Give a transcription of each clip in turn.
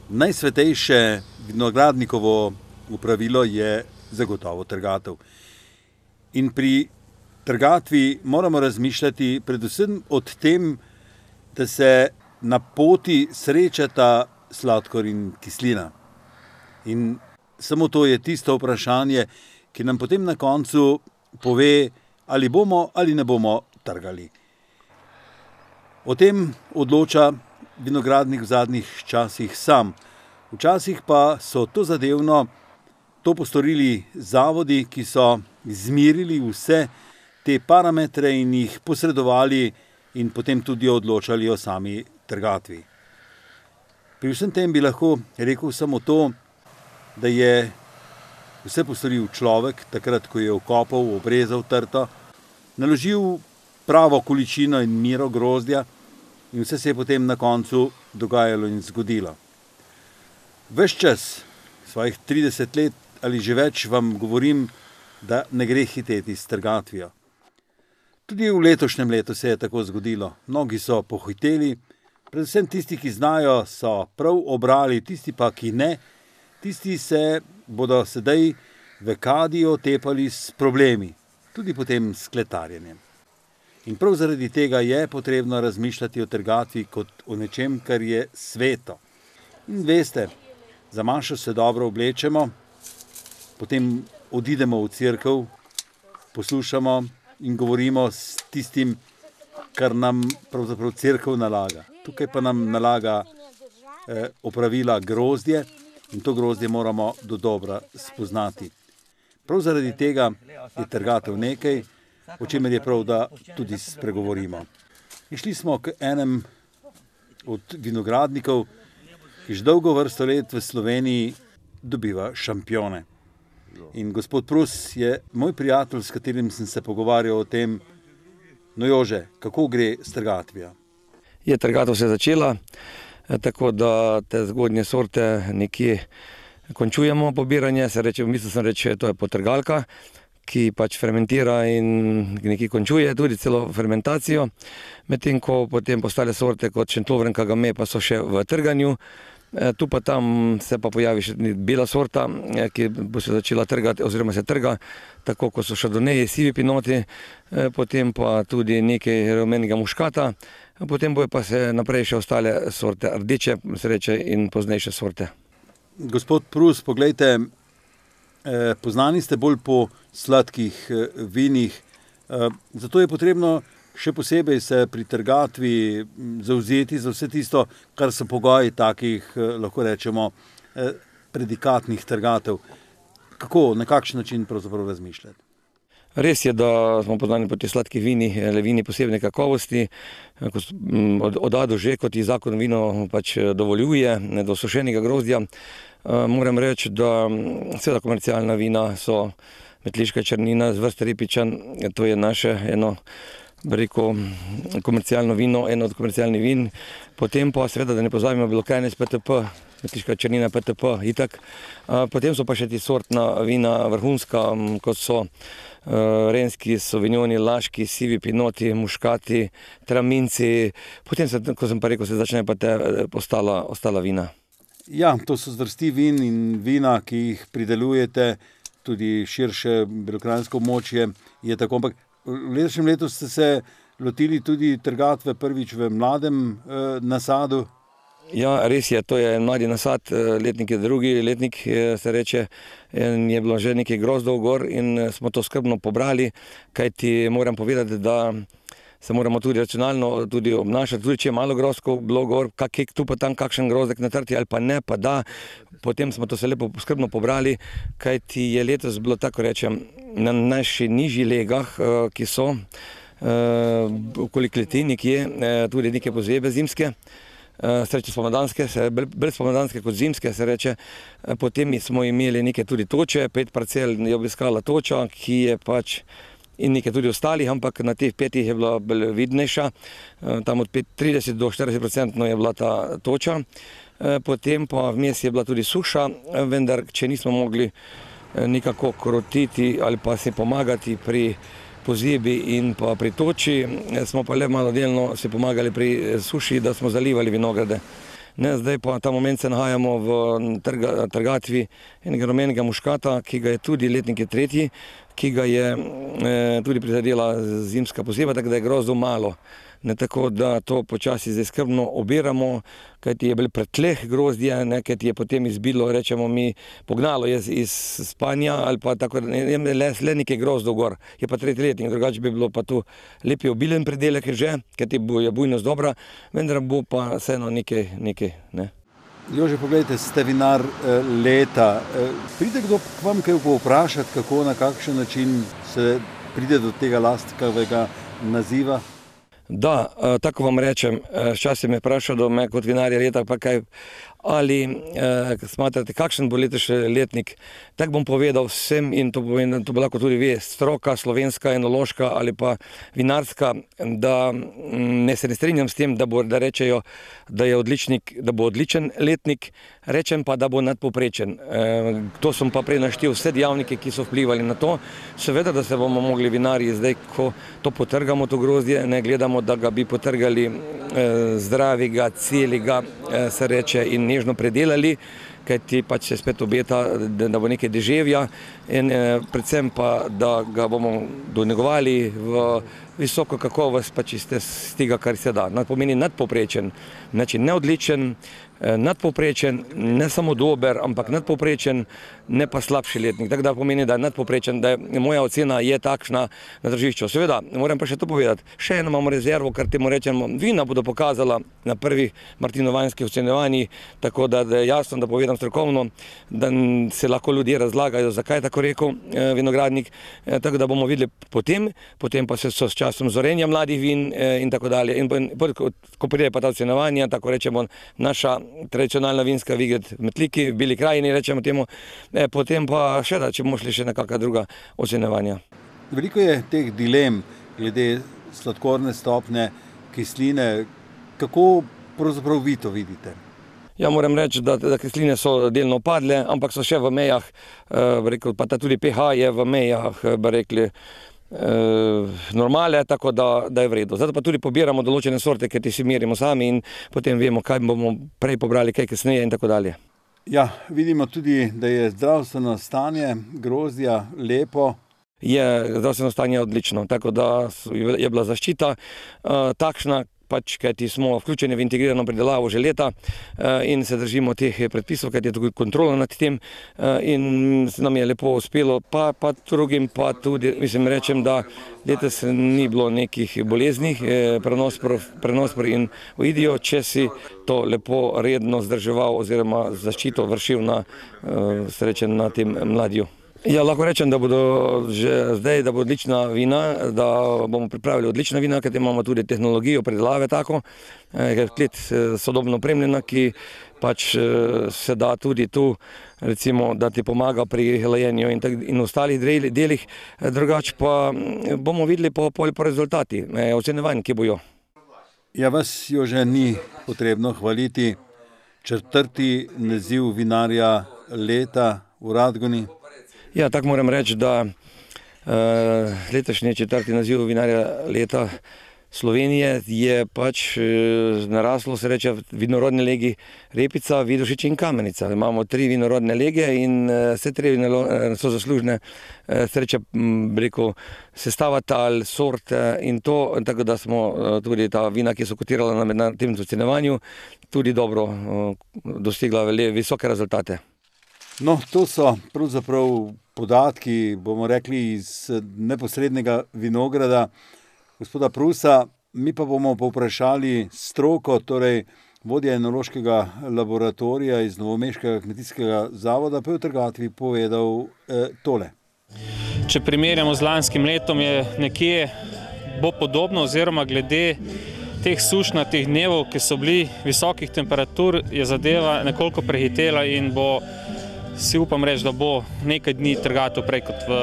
Najsvetejše vinogradnikovo opravilo je zagotovo trgatev. In pri trgatvi moramo razmišljati predvsem o tem, da se na poti srečata sladkor in kislina. In samo to je tisto vprašanje, ki nam potem na koncu pove, ali bomo ali ne bomo trgali. O tem odloča vinogradnik v zadnjih časih sam. Včasih pa so tozadevno to postorili zavodi, ki so izmerili vse te parametre in jih posredovali in potem tudi odločali o sami trgatvi. Pri vsem tem bi lahko rekel samo to, da je vse postoril človek, takrat, ko je okopal, obrezal trto, naložil pravo količino in mero grozdja in vse se je potem na koncu dogajalo in zgodilo. Ves čas, svojih 30 let ali že več, vam govorim, da ne gre hiteti s trgatvijo. Tudi v letošnjem letu se je tako zgodilo. Mnogi so pohiteli, predvsem tisti, ki znajo, so prav obrali, tisti pa, ki ne, tisti se bodo sedaj v kadi otepali s problemi, tudi potem s kletarjenjem. In prav zaradi tega je potrebno razmišljati o trgatvi kot o nečem, kar je sveto. In veste, za mašo se dobro oblečemo, potem odidemo v cerkev, poslušamo in govorimo s tistim, kar nam pravzaprav cerkev nalaga. Tukaj pa nam nalaga opravila grozdje in to grozdje moramo dodobra spoznati. Prav zaradi tega je trgatev nekaj, o čemer je prav, da tudi spregovorimo. In šli smo k enem od vinogradnikov, ki že dolgo vrsto let v Sloveniji dobiva šampione. In gospod Prus je moj prijatelj, s katerim sem se pogovarjal o tem, no Jože, kako gre s trgatvijo? Trgatev se je začela, tako da te zgodnje sorte nekje končujemo pobiranje, to je potrgalka, ki pač fermentira in nekje končuje tudi celo fermentacijo, medtem ko potem postale sorte kot šentlovrenka game pa so še v trganju. Tu pa tam se pa pojavi še bela sorta, ki bo se začela trgati oziroma se trga, tako kot so šardoneji, sivi pinoti, potem pa tudi nekaj rumenega muškata, potem bojo pa se naprej še ostale sorte, rdeče sreče in poznejše sorte. Gospod Prus, poglejte, poznani ste bolj po sladkih vinih, zato je potrebno še posebej se pri trgatvi zavzeti za vse tisto, kar so pogoji takih, lahko rečemo, predikatnih trgatev. Kako, na kakšen način pravzaprav razmišljati? Res je, da smo poznani po teh sladkih vinih, vini posebne kakovosti, od A do Ž, kot ji zakon vino pač dovoljuje, do sušenega grozdja. Moram reči, da seveda komercialna vina so Metliška črnina z vrste Ripičan, to je naše eno komercialno vino, eno od komercialnih vin. Potem pa seveda, da ne pozabimo Belokranjec PTP, Metliška črnina PTP, itak. Potem so pa še ti sortna vina vrhunska, kot so renski, sovignoni, laški, sivi pinoti, muškati, traminci. Potem, ko sem pa rekel, se začne pa te ostala vina. Ja, to so zvrsti vin in vina, ki jih pridelujete, tudi širše belokranjsko območje je tako, ampak v letošnjem letu ste se lotili tudi trgatve prvič v mladem nasadu. Ja, res je, to je mladi nasad, letnik je drugi letnik, se reče, in je bilo že nekaj grozdov gor in smo to skrbno pobrali, kajti moram povedati, da se moramo tudi racionalno tudi obnašati, tudi če je malo grozdkov bilo gor, tu pa tam kakšen grozdek natrti ali pa ne, pa da, potem smo to se lepo skrbno pobrali, kajti je letos bilo, tako rečem, na naših nižjih legah, ki so okoli kleti nekje, tudi neke pozebe zimske, sreče spomladanske, bolj spomladanske kot zimske, se reče. Potem smo imeli neke tudi toče, 5 parcel je obiskala toča, ki je pač in nekaj tudi ostalih, ampak na teh 5 je bila bolj vidnejša, tam od 30 do 40% je bila ta toča. Potem pa vmes je bila tudi suša, vendar če nismo mogli nekako krotiti ali pa se pomagati pri pozebi in pa pri toči, smo pa le malo delno se pomagali pri suši, da smo zalivali vinograde. Zdaj pa ta moment se nahajamo v trgatvi enega rumenega muškata, ki ga je tudi letnik je tretji, ki ga je tudi prizadela zimska pozeba, tako da je grozdov malo. Tako da to počasi zdaj skrbno obiramo, kajti je bil pretleh grozdje, kajti je potem izbilo, rečemo mi, pognalo je iz spanja ali pa tako, le nekaj grozdov gor. Je pa tretji letnik, drugače bi bilo pa tu lepi obilen predelek že, kajti je bujnost dobra, vendar bo pa vseeno nekaj. Jože, pogledajte, ste vinar leta. Pride kdo k vam kaj povprašati, kako, na kakšen način se pride do tega lastkavega naziva? Da, tako vam rečem, včasih me vprašal, da me kot vinarja leta pa kaj, ali smatrate, kakšen bo letošnji letnik. Tako bom povedal vsem in to bo lahko tudi ve, stroka, slovenska, enološka ali pa vinarska, da se ne strinjam s tem, da rečejo, da bo odličen letnik, rečem pa, da bo nadpovprečen. To sem pa prej naštel vse dejavnike, ki so vplivali na to. Seveda, da se bomo mogli vinarji zdaj, ko to potrgamo, to grozdje, ne gledamo, da ga bi potrgali zdravega, celega, se reče, in nežno predelali, kajti pač se spet obeta, da bo nekaj deževja in predvsem pa, da ga bomo donegovali v visoko kakovost, pač iz tega, kar se da. Pomeni nadpovprečen, znači ne odličen, nadpovprečen, ne samo dober, ampak nadpovprečen, ne pa slabši letnik. Tako da pomeni, da je nadpovprečen, da moja ocena je takšna na tržišču. Seveda, moram pa še to povedati, še eno imamo rezervo, kar temu rečemo, vina bodo pokazala na prvih martinovanjskih ocenjevanjih, tako da je jasno, da povedam strokovno, da se lahko ljudje razlagajo, zakaj je tako rekel vinogradnik, tako da bomo videli potem pa se so s časom zorenja mladih vin in tako dalje. In ko pride pa ta ocenjevanja, tako rečemo, naša tradicionalna vinska Vigret v Metliki, v Beli krajini, rečemo temu, potem pa še da, če bomo šli še na kakšna druga ocenjevanja. Veliko je teh dilem glede sladkorne stopnje, kisline. Kako pravzaprav vi to vidite? Ja, moram reči, da kisline so delno padle, ampak so še v mejah, pa tudi pH je v mejah, bi rekli, normale, tako da je v redu. Zato pa tudi pobiramo določene sorte, ki si merimo sami in potem vemo, kaj bomo prej pobrali, kaj kasneje in tako dalje. Ja, vidimo tudi, da je zdravstveno stanje grozdja lepo. Je zdravstveno stanje odlično, tako da je bila zaščita takšna, pač, kajti smo vključeni v integrirano pridelavo že leta in se držimo teh predpisov, kajti je tudi kontrola nad tem in nam je lepo uspelo, pa drugim pa tudi, rečem, da letos ni bilo nekih boleznih, prenospor in uidijo, če si to lepo redno zdrževal oziroma zaščito vršil na tem mladju. Ja, lahko rečem, da bodo že zdaj, da bo odlična vina, da bomo pripravili odlična vina, ker imamo tudi tehnologijo predelave tako, klet sodobno opremljena, ki pač se da tudi tu, recimo, da ti pomaga pri hlajenju in ostalih delih, drugače pa bomo videli po rezultati, ocenjevanj, ki bojo. Ja, vas Jože ni potrebno hvaliti, 4. naziv vinarja leta v Radgoni. Ja, tako moram reči, da letošnji 4. naziv vinarja leta Slovenije je pač naraslo, se reče, v vinorodni legi Repica, Vidošič in Kamenica. Imamo 3 vinorodne lege in vse 3 so zaslužne, se reče, sestava tal, sort in to, tako da smo tudi ta vina, ki so kotirala na tem ocenjevanju, tudi dobro dosegla visoke rezultate. No, to so pravzaprav podatki, bomo rekli, iz neposrednega vinograda gospoda Prusa. Mi pa bomo povprašali stroko, torej vodja enološkega laboratorija iz Novomeškega kmetijskega zavoda, pa je v trgatvi povedal tole. Če primerjamo z lanskim letom, je nekje bo podobno, oziroma glede teh sušnatih dnevov, ki so bili visokih temperatur, je zadeva nekoliko prehitela in si upam reči, da bo nekaj dni trgatev prej kot v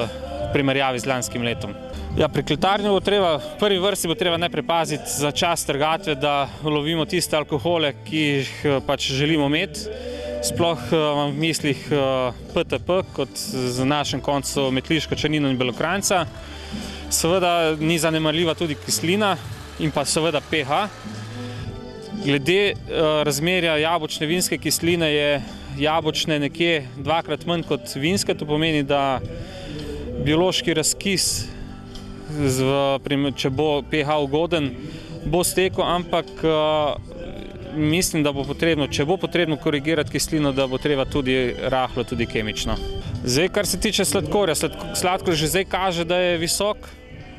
primerjavi z lanskim letom. Ja, pri kletarjenju bo treba, v prvi vrsti bo treba najprej paziti za čas trgatve, da lovimo tiste alkohole, ki jih pač želimo imeti. Sploh imam v mislih PTP, kot z našem koncu metliško črnino in belokranjca. Seveda ni zanemarljiva tudi kislina in pa seveda pH. Glede razmerja jabolčne vinske kisline je jabolčne nekje 2-krat manj kot vinske, to pomeni, da biološki razkis, če bo pH ugoden, bo stekel, ampak mislim, da bo potrebno, če bo potrebno korigirati kislino, da bo treba tudi rahlo, tudi kemično. Zdaj, kar se tiče sladkorja, sladkor že zdaj kaže, da je visok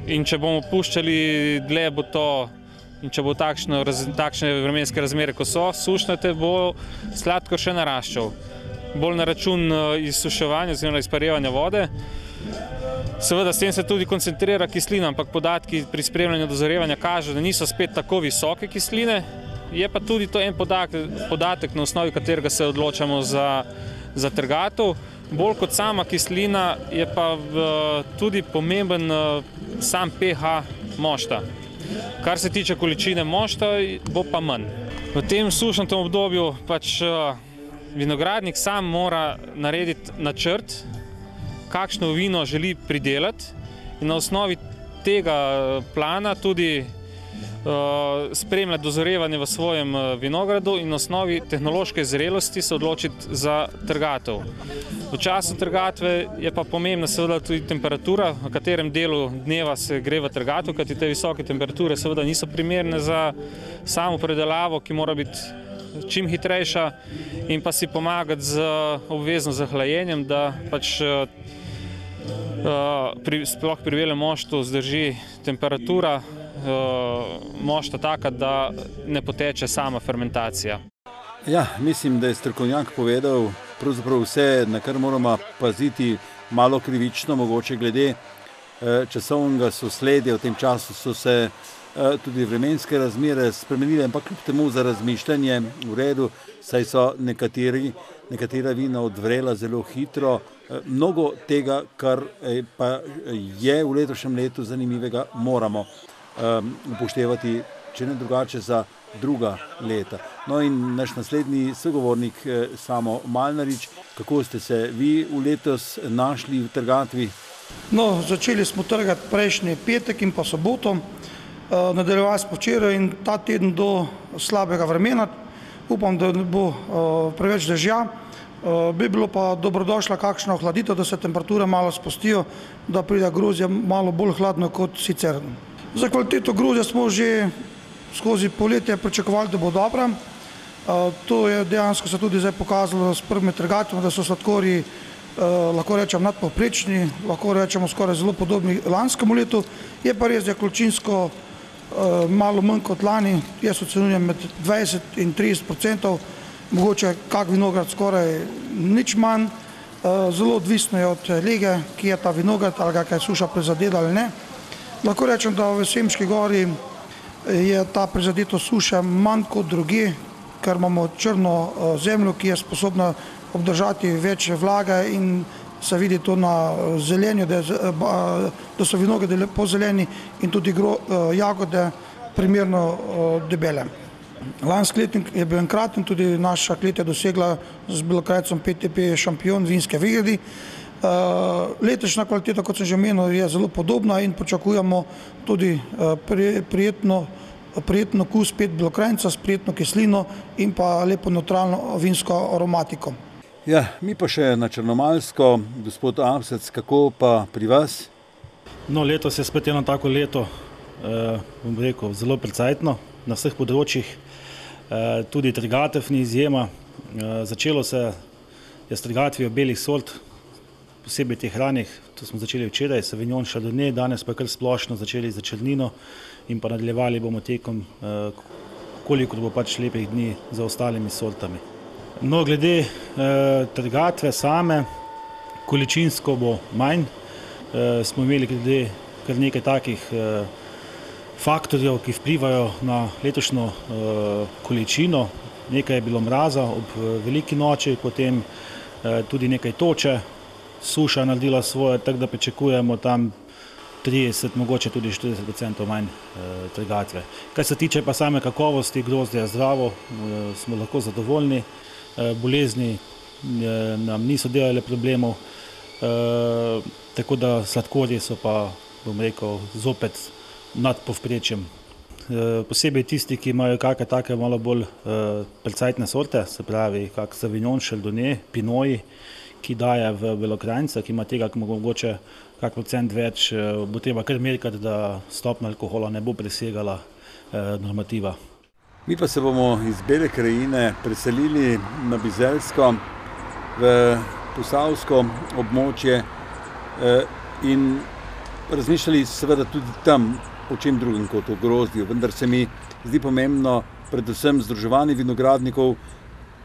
in če bomo puščali dlje, bo to, in če bo takšne vremenske razmere, ko so sušnate, bo sladkor še naraščal. Bolj na račun izsuševanja oziroma izparevanja vode. Seveda s tem se tudi koncentrira kislina, ampak podatki pri spremljanju dozorevanja kažejo, da niso spet tako visoke kisline. Je pa tudi to en podatek, na osnovi katerega se odločamo za trgatev. Bolj kot sama kislina je pa tudi pomemben sam pH mošta. Kar se tiče količine mošta, bo pa manj. V tem sušnatem obdobju pač vinogradnik sam mora narediti načrt, kakšno vino želi pridelati in na osnovi tega plana tudi spremljati dozorevanje v svojem vinogradu in na osnovi tehnološke zrelosti se odločiti za trgatev. V času trgatve je pa pomembna seveda tudi temperatura, v katerem delu dneva se gre v trgatev, kajti te visoke temperature seveda niso primerne za samo predelavo, ki mora biti čim hitrejša, in pa si pomagati z obvezno zahlajenjem, da pač sploh pri belem moštu zdrži temperatura mošta taka, da ne poteče sama fermentacija. Ja, mislim, da je strokovnjak povedal pravzaprav vse, na kar moramo paziti, malo krivično, mogoče glede časovnega sosledja. V tem času so se tudi vremenske razmere spremenile, ampak kljub temu za razmišljanje v redu, saj so nekatera vina odvrela zelo hitro. Mnogo tega, kar pa je v letošnjem letu zanimivega, moramo upoštevati, če ne drugače, za druga leta. No in naš naslednji sogovornik Samo Malnarič, kako ste se vi v letos našli v trgatvi? No, začeli smo trgati prejšnji petek in pa soboto, nadaljevali smo včeraj in ta teden do slabega vremena. Upam, da ne bo preveč dežja. Bi bilo pa dobrodošla kakšna ohladitev, da se temperature malo spustijo, da pride grozdje malo bolj hladno kot sicer. Za kvaliteto grozdja smo že skozi poletje pričakovali, da bo dobra. To je dejansko se tudi zdaj pokazalo s prvimi trgatvami, da so sladkorji, lahko rečem, nadpovprečni, lahko rečemo skoraj zelo podobni lanskemu letu. Je pa res, da je količinsko malo manj kot lani, jaz ocenjujem med 20 in 30%, mogoče kak vinograd skoraj nič manj. Zelo odvisno je od lege, ki je ta vinograd, ali ga kaj suša prizadela ali ne. Lahko rečem, da v Semiški gori je ta prizadeto suša manj kot drugje, ker imamo črno zemljo, ki je sposobna obdržati več vlage in se vidi to na zelenju, da so vinogradi lepo zeleni in tudi jagode primerno debele. Lanski letnik je bil enkraten, tudi naša klet je dosegla z belokrajcem PTP šampion vinske vinogradi. Letošnja kvaliteta, kot sem že omenil, je zelo podobna in pričakujemo tudi prijeten okus belokrajca s prijetno kislino in pa lepo neutralno vinsko aromatiko. Ja, mi pa še na Črnomaljsko, gospod Apsec, kako pa pri vas? No, letos je spet eno tako leto, bom rekel, zelo precejtno na vseh področjih. Tudi trgatev ni izjema. Začelo se je s trgatvijo belih sort, posebej teh ranih, to smo začeli včeraj, Sauvignon, Chardonnay, danes pa kar splošno začeli za črnino in pa nadaljevali bomo tekom, koliko bo pač lepih dni za ostalimi sortami. No, glede trgatve same, količinsko bo manj. Smo imeli glede kar nekaj takih faktorjev, ki vplivajo na letošnjo količino. Nekaj je bilo mraza ob veliki noči, potem tudi nekaj toče, suša naredila svoje, tako da pričakujemo tam 30, mogoče tudi 40% manj trgatve. Kar se tiče pa same kakovosti, grozdje je zdravo, smo lahko zadovoljni, bolezni nam niso delale problemov, tako da sladkorji so pa, bom rekel, zopet nad povprečjem posebej tisti, ki imajo kakšne take malo bolj precejtne sorte, se pravi kak Sauvignon, Chardonnay, Pinot, ki daje v Belokranjca, ki ima tega mogoče kak procent več, bo treba kar merkati, da stopnja alkohola ne bo presegala normativa. Mi pa se bomo iz Bele krajine preselili na Bizeljsko, v posavsko območje in razmišljali seveda tudi tam o čem drugem kot o grozdju, vendar se mi zdi pomembno predvsem združevanje vinogradnikov,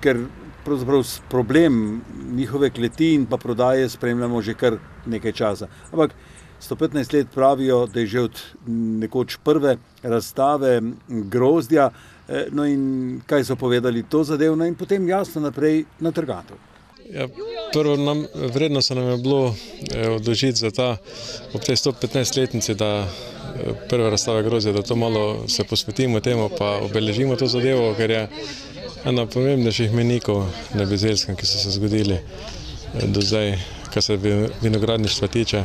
ker pravzaprav problem njihove kleti in pa prodaje spremljamo že kar nekaj časa. Ampak 115 let pravijo, da je že od nekoč prve razstave grozdja, no in kaj so povedali to zadevno in potem jasno naprej na trgatev. Ja, prvo vredno se nam je bilo odložiti za ta, ob tej 115-letnici, da prve razstave grozdja, da to malo se posvetimo temu, pa obeležimo to zadevo, ker je ena pomembnejših mejnikov na Bizeljskem, ki so se zgodili do zdaj, kar se vinogradništva tiče.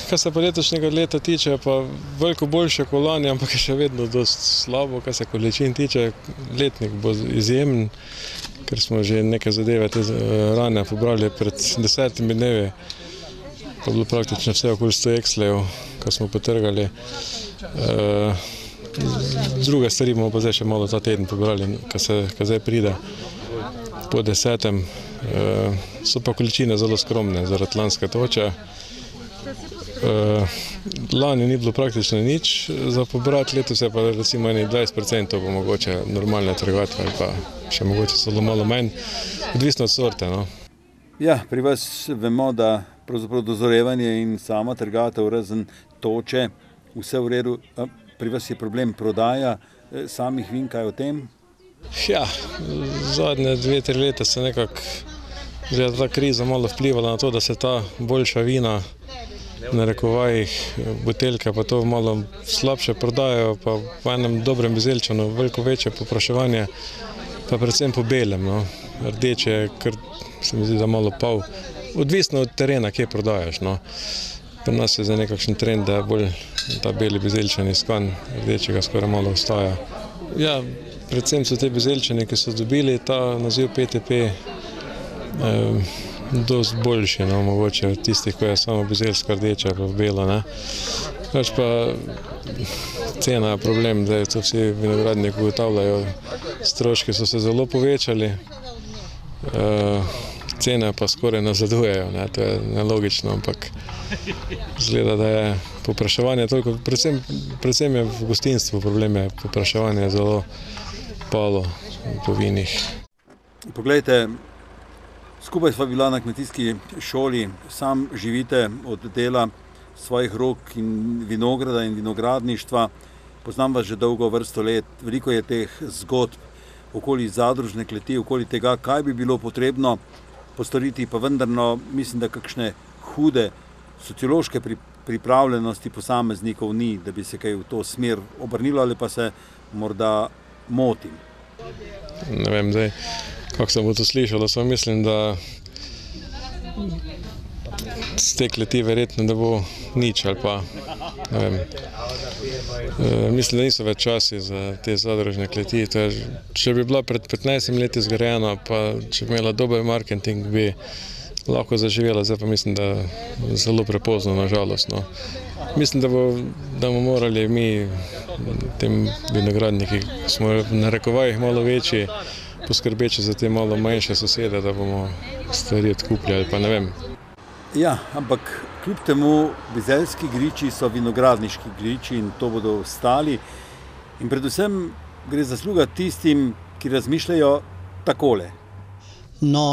Kar se pa letošnjega leta tiče, pa veliko boljše kot lani, ampak je še vedno dosti slabo, kar se količin tiče. Letnik bo izjemen, ker smo že neke zadeve te rane pobrali pred 10 dnevi. Pa bilo praktično vse okoli 100 ekslejev, kar smo potrgali. Druge stvari bomo pa zdaj še malo ta teden pobrali, kar zdaj pride po 10. So pa količine zelo skromne zaradi lanske toče. Lani ni bilo praktično nič za pobrati, letos je pa recimo 20% bo mogoče normalne trgatve ali pa še mogoče zelo malo manj, odvisno od sorte. No. Ja, pri vas vemo, da pravzaprav dozorevanje in sama trgatev razen toče, vse v redu. Pri vas je problem prodaja samih vin, kaj o tem? Ja, zadnje 2-3 leta se nekako ta kriza malo vplivala na to, da se ta boljša vina na rekovajih, buteljke pa to malo slabše prodajajo, pa v enem dobrem Bizeljčanu veliko večje popraševanje, pa predvsem po belem. No. Rdeče je, kar se mi zdi, da malo pol. Odvisno od terena, kje prodajaš. No. Pri nas je zdaj nekakšen trend, da je bolj ta beli Bizeljčan iskan, rdečega skoraj malo ostaja. Ja, predvsem so te Bizeljčani, ki so dobili ta naziv PTP, dosti boljši, no, mogoče od tistih, ko je samo bizeljska rdeča pa bela. Ne. Pač pa cena je problem, da to vsi vinogradniki ugotavljajo. Stroški so se zelo povečali, cene pa skoraj nazadujejo, ne. To je nelogično, ampak izgleda, da je povpraševanje toliko, predvsem je v gostinstvu problem, je povpraševanje zelo palo po vinih. Poglejte, skupaj sva bila na kmetijski šoli, sam živite od dela svojih rok in vinograda in vinogradništva. Poznam vas že dolgo vrsto let, veliko je teh zgodb okoli zadružne kleti, okoli tega, kaj bi bilo potrebno postoriti, pa vendarno mislim, da kakšne hude sociološke pripravljenosti posameznikov ni, da bi se kaj v to smer obrnilo ali pa se morda motim. Ne vem, zdaj, kako sem bo to slišal, da sem mislim, da z te kleti verjetno ne bo nič ali pa, ne vem. Mislim, da niso več časi za te zadružne kleti. Če bi bila pred 15 leti zgrajena, pa če bi imela dober marketing, bi lahko zaživela, zdaj pa mislim, da zelo prepozno, nažalost. No. Mislim, da bomo morali mi, tem vinogradniki, smo na rekovajih malo večji, poskrbeči za te malo manjše sosede, da bomo stvari odkupljali, pa ne vem. Ja, ampak kljub temu bizeljski griči so vinogradniški griči in to bodo ostali. In predvsem gre zasluga tistim, ki razmišljajo takole. No,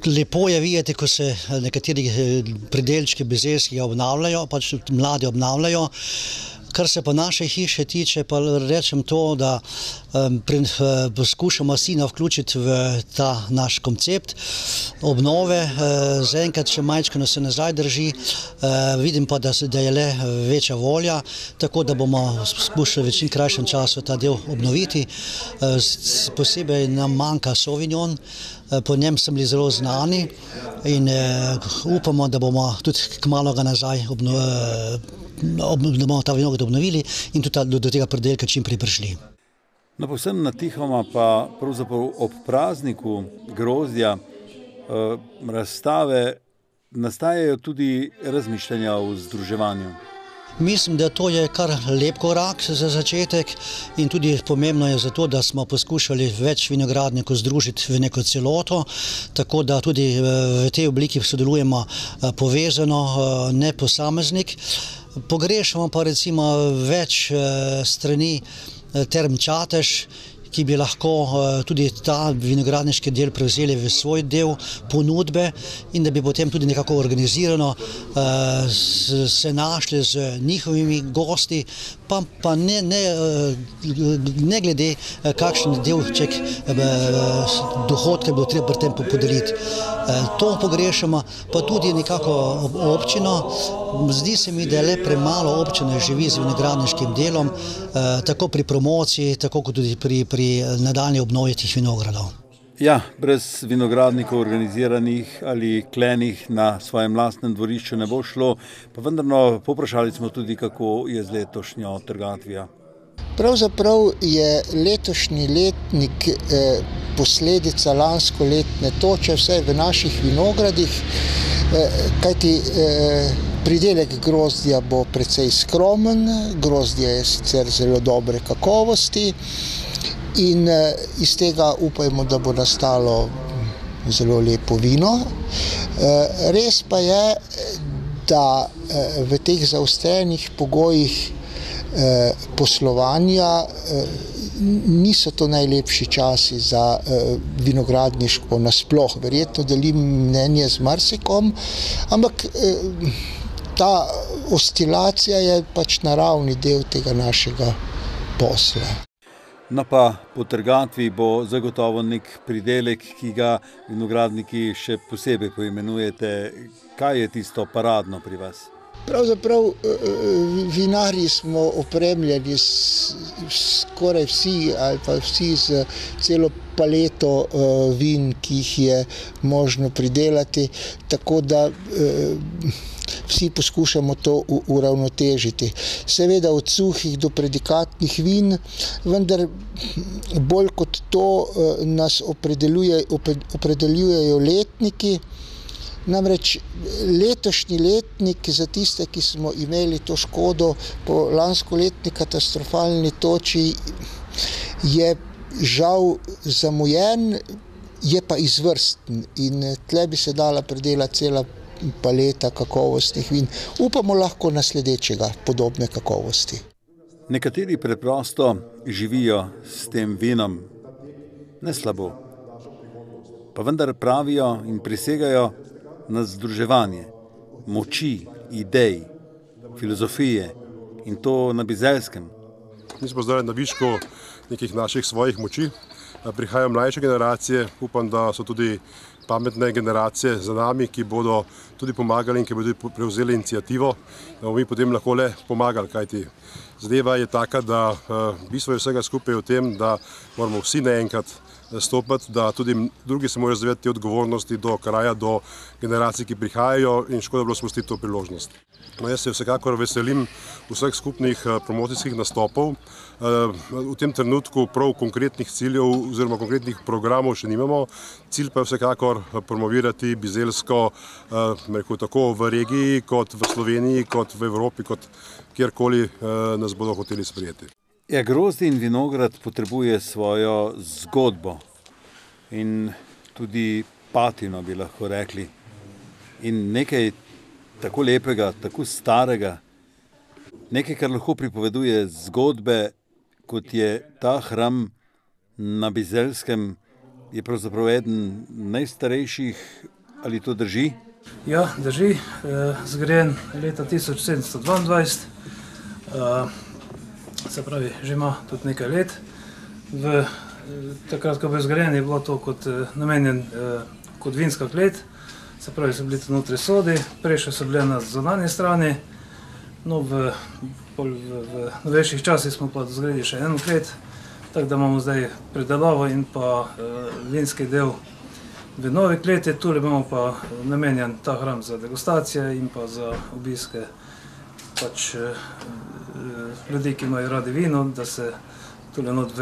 lepo je videti, ko se nekateri pridelčki bizeljskega obnavljajo, pač mladi obnavljajo. Kar se pa naše hiše tiče, pa rečem to, da poskušamo sina vključiti v ta naš koncept obnove. Zaenkrat še majčkeno se nazaj drži, vidim pa, da je le večja volja, tako da bomo skušali v čim krajšem času ta del obnoviti. Posebej nam manjka Sauvignon, po njem smo bili zelo znani in upamo, da bomo tudi kmalu ga nazaj bomo ta vinograd obnovili in tudi do tega pridelka čim prej prišli. No, povsem natihoma pa pravzaprav ob prazniku grozdja razstave nastajajo tudi razmišljanja o združevanju. Mislim, da to je kar lep korak za začetek in tudi pomembno je zato, da smo poskušali več vinogradnikov združiti v neko celoto, tako da tudi v tej obliki sodelujemo povezano, ne posameznik. Pogrešamo pa recimo več strani Term Čatež, ki bi lahko tudi ta vinogradniški del prevzeli v svoj del ponudbe in da bi potem tudi nekako organizirano se našli z njihovimi gosti, pa ne glede kakšen delček dohodka bi bilo treba pri tem podeliti. To pogrešamo, pa tudi nekako občino. Zdi se mi, da le premalo občina živi z vinogradniškim delom, tako pri promociji, tako kot tudi pri nadaljnji obnovi teh vinogradov. Ja, brez vinogradnikov organiziranih ali klenih na svojem lastnem dvorišču ne bo šlo, pa vendarno poprašali smo tudi, kako je z letošnjo trgatvijo. Pravzaprav je letošnji letnik posledica lanskoletne toče, vsaj v naših vinogradih, kajti pridelek grozdja bo precej skromen, grozdje je sicer zelo dobre kakovosti in iz tega upajmo, da bo nastalo zelo lepo vino. Res pa je, da v teh zaostrenih pogojih poslovanja niso to najlepši časi za vinogradništvo nasploh. Verjetno delim mnenje z marsikom, ampak ta oscilacija je pač naravni del tega našega posla. No pa po trgatvi bo zagotovo nek pridelek, ki ga vinogradniki še posebej poimenujete. Kaj je tisto paradno pri vas? Pravzaprav vinarji smo opremljeni skoraj vsi ali pa vsi z celo paleto vin, ki jih je možno pridelati, tako da vsi poskušamo to uravnotežiti. Seveda od suhih do predikatnih vin, vendar bolj kot to nas opredeljujejo letniki. Namreč letošnji letnik za tiste, ki smo imeli to škodo po lanskoletni katastrofalni toči, je žal zamujen, je pa izvrsten in tle bi se dala pridelati cela paleta kakovostnih vin. Upamo lahko na sledečega podobne kakovosti. Nekateri preprosto živijo s tem vinom, ne slabo, pa vendar pravijo in prisegajo na združevanje moči, idej, filozofije in to na Bizelskem. Mi smo zdaj na višku nekih naših svojih moči. Prihajajo mlajše generacije, upam, da so tudi pametne generacije za nami, ki bodo tudi pomagali in ki bodo prevzeli inicijativo, da bomo mi potem lahko le pomagali, kajti zadeva je taka, da bistvo je vsega skupaj v tem, da moramo vsi naenkrat stopiti, da tudi drugi se morajo zavedati te odgovornosti do kraja, do generacij, ki prihajajo in škoda bilo spustiti to priložnost. No, jaz se vsekakor veselim vseh skupnih promocijskih nastopov. V tem trenutku prav konkretnih ciljev oziroma konkretnih programov še nimamo. Cilj pa je vsekakor promovirati Bizelsko tako v regiji, kot v Sloveniji, kot v Evropi, kot kjerkoli nas bodo hoteli sprejeti. Ja, grozdje in vinograd potrebuje svojo zgodbo in tudi patino, bi lahko rekli. In nekaj tako lepega, tako starega, nekaj, kar lahko pripoveduje zgodbe, kot je ta hram na Bizelskem, je pravzaprav eden najstarejših, ali to drži? Ja, drži, zgrajen leta 1722, se pravi, že ima tudi nekaj let. Takrat, ko je bil zgrajen, je bilo to kot namenjen kot vinska klet, se pravi, so bili tu notri sodi, prejše so bile na zunanji strani, no v novejših časih smo pa zgradili še eno klet, tako da imamo zdaj predelavo in pa vinski del v novi kleti, tule imamo pa namenjen ta hram za degustacije in pa za obiske pač ljudi, ki imajo radi vino, da se tule not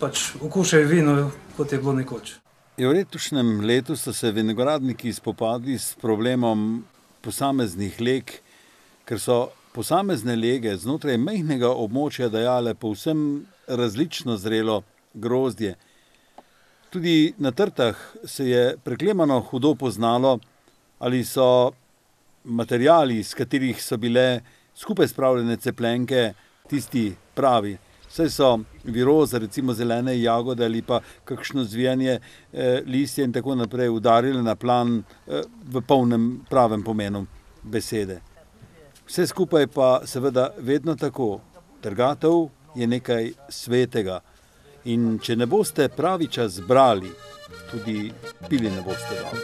pač okušajo vino, kot je bilo nekoč. V letošnjem letu so se vinogradniki spopadli s problemom posameznih leg, ker so posamezne lege znotraj majhnega območja dajale povsem različno zrelo grozdje. Tudi na trtah se je preklemano hudo poznalo, ali so materiali, iz katerih so bile skupaj spravljene cepljenke, tisti pravi. Vse so viroza, recimo zelene jagode ali pa kakšno zvijanje listje in tako naprej udarile na plan v polnem pravem pomenu besede. Vse skupaj pa seveda vedno tako. Trgatev je nekaj svetega in če ne boste pravi čas brali, tudi pili ne boste dobro.